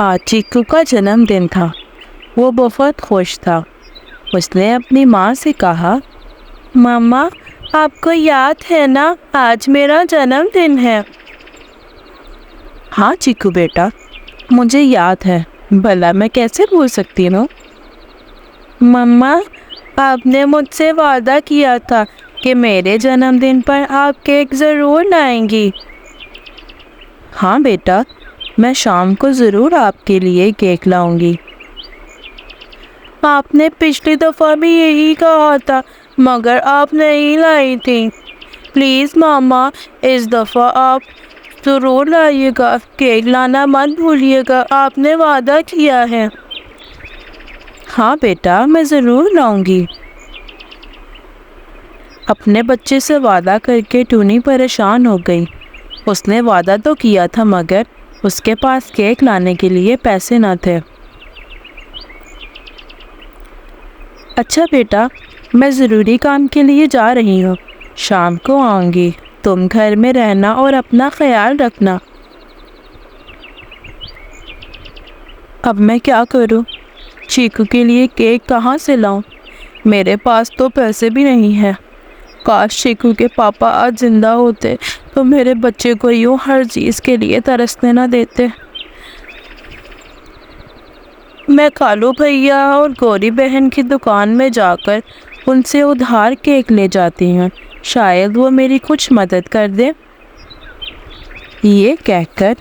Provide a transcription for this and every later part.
آج چیکو کا جنم دن تھا۔ وہ بہت خوش تھا۔ اس نے اپنی ماں سے کہا، ماما آپ کو یاد ہے نا آج میرا جنم دن ہے؟ ہاں چیکو بیٹا، مجھے یاد ہے، بھلا میں کیسے بھول سکتی ہوں؟ مما آپ نے مجھ سے وعدہ کیا تھا کہ میرے جنم دن پر آپ کیک ضرور لائیں گی۔ ہاں بیٹا، میں شام کو ضرور آپ کے لیے کیک لاؤں گی۔ آپ نے پچھلی دفعہ بھی یہی کہا تھا مگر آپ نہیں لائی تھی۔ پلیز ماما اس دفعہ آپ ضرور لائیے گا، کیک لانا مت بھولیے گا، آپ نے وعدہ کیا ہے۔ ہاں بیٹا، میں ضرور لاؤں گی۔ اپنے بچے سے وعدہ کر کے ٹونی پریشان ہو گئی۔ اس نے وعدہ تو کیا تھا مگر اس کے پاس کیک لانے کے لیے پیسے نہ تھے۔ اچھا بیٹا، میں ضروری کام کے لیے جا رہی ہوں، شام کو آؤں گی، تم گھر میں رہنا اور اپنا خیال رکھنا۔ اب میں کیا کروں؟ چیکو کے لیے کیک کہاں سے لاؤں؟ میرے پاس تو پیسے بھی نہیں ہیں۔ کاش چیکو کے پاپا آج زندہ ہوتے تو میرے بچے کو یوں ہر چیز کے لیے ترسنے نہ دیتے۔ میں کالو بھیا اور گوری بہن کی دکان میں جا کر ان سے ادھار کیک لے جاتی ہوں، شاید وہ میری کچھ مدد کر دے۔ یہ کہہ کر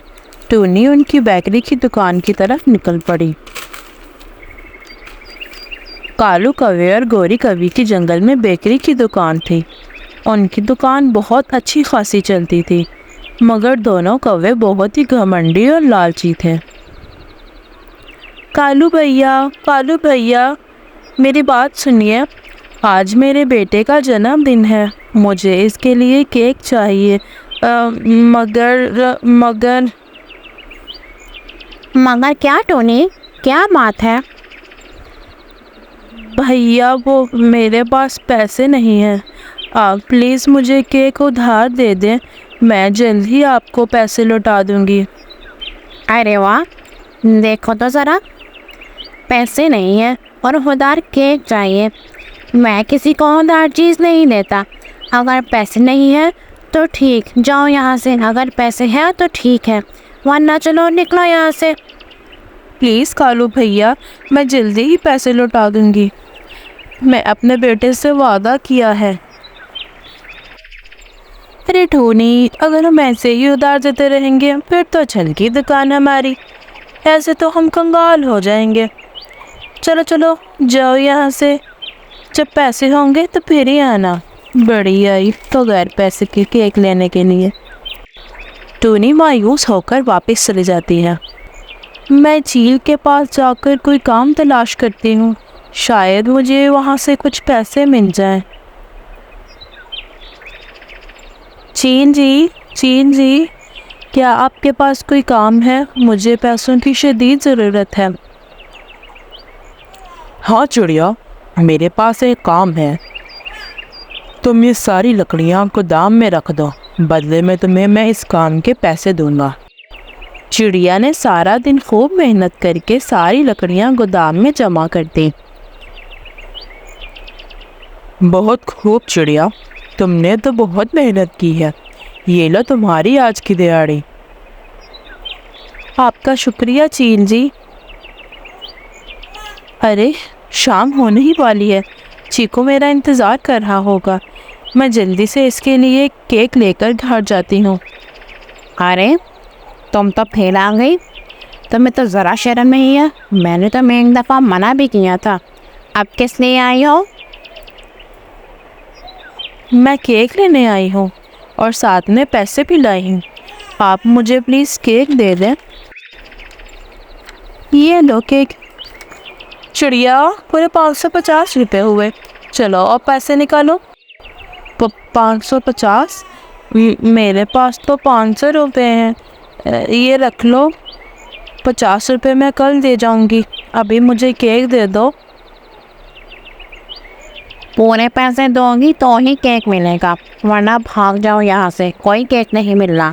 ٹونی ان کی بیکری کی دکان کی طرف نکل پڑی۔ کالو کوے اور گوری کوی کی جنگل میں بیکری کی دکان تھی۔ ان کی دکان بہت اچھی خاصی چلتی تھی مگر دونوں کوے بہت ہی گھمنڈی اور لالچی تھے۔ کالو بھیا میری بات سنیے، آج میرے بیٹے کا جنم دن ہے، مجھے اس کے لیے کیک چاہیے، مگر کیا ٹونی، کیا بات ہے؟ بھیا وہ میرے پاس پیسے نہیں ہیں، آپ پلیز مجھے کیک ادھار دے دیں، میں جلد ہی آپ کو پیسے لوٹا دوں گی۔ ارے واہ، دیکھو تو ذرا، پیسے نہیں ہیں اور ادھار کیک چاہیے۔ میں کسی کو ادھار چیز نہیں دیتا، اگر پیسے نہیں ہیں تو ٹھیک، جاؤ یہاں سے، اگر پیسے ہیں تو ٹھیک ہے ورنہ چلو نکلو یہاں سے۔ پلیز کالو بھیا، میں جلدی ہی پیسے لوٹا دوں گی، میں اپنے بیٹے سے وعدہ کیا ہے۔ ارے ٹونی، اگر ہم ایسے ہی ادھار دیتے رہیں گے پھر تو چل گئی دکان ہماری، ایسے تو ہم کنگال ہو جائیں گے۔ چلو جاؤ یہاں سے، جب پیسے ہوں گے تو پھر ہی آنا۔ بڑی آئی تو غیر پیسے کے کیک لینے کے لیے۔ ٹونی مایوس ہو کر واپس چلی جاتی ہے۔ میں جھیل کے پاس جا کر کوئی کام تلاش کرتی ہوں، شاید مجھے وہاں سے کچھ پیسے مل جائیں۔ چین جی، کیا آپ کے پاس کوئی کام ہے؟ مجھے پیسوں کی شدید ضرورت ہے۔ ہاں چڑیا، میرے پاس ایک کام ہے، تم یہ ساری لکڑیاں گودام میں رکھ دو، بدلے میں تمہیں میں اس کام کے پیسے دوں گا۔ چڑیا نے سارا دن خوب محنت کر کے ساری لکڑیاں گودام میں جمع کر دیں۔ بہت خوب چڑیا، تم نے تو بہت محنت کی ہے، یہ لو تمہاری آج کی دیہاڑی۔ آپ کا شکریہ چین جی۔ ارے شام ہونے ہی والی ہے، چیکو میرا انتظار کر رہا ہوگا، میں جلدی سے اس کے لیے کیک لے کر گھر جاتی ہوں۔ ارے تم تو پھر آ گئی، تمہیں تو ذرا شرم نہیں ہے، میں نے تمہیں ایک دفعہ منع بھی کیا تھا، اب کس لیے آئی ہو؟ میں کیک لینے آئی ہوں اور ساتھ میں پیسے بھی لائی ہوں، آپ مجھے پلیز کیک دے دیں۔ یہ لو کیک۔ چڑیا، پورے 550 روپے ہوئے، چلو اب پیسے نکالو۔ 550؟ میرے پاس تو 500 روپے ہیں، یہ رکھ لو، 50 روپے میں کل دے جاؤں گی، ابھی مجھے کیک دے دو۔ پورے پیسے دو گی تو ہی کیک ملے گا ورنہ بھاگ جاؤ یہاں سے، کوئی کیک نہیں ملنا۔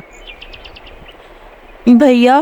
بھیا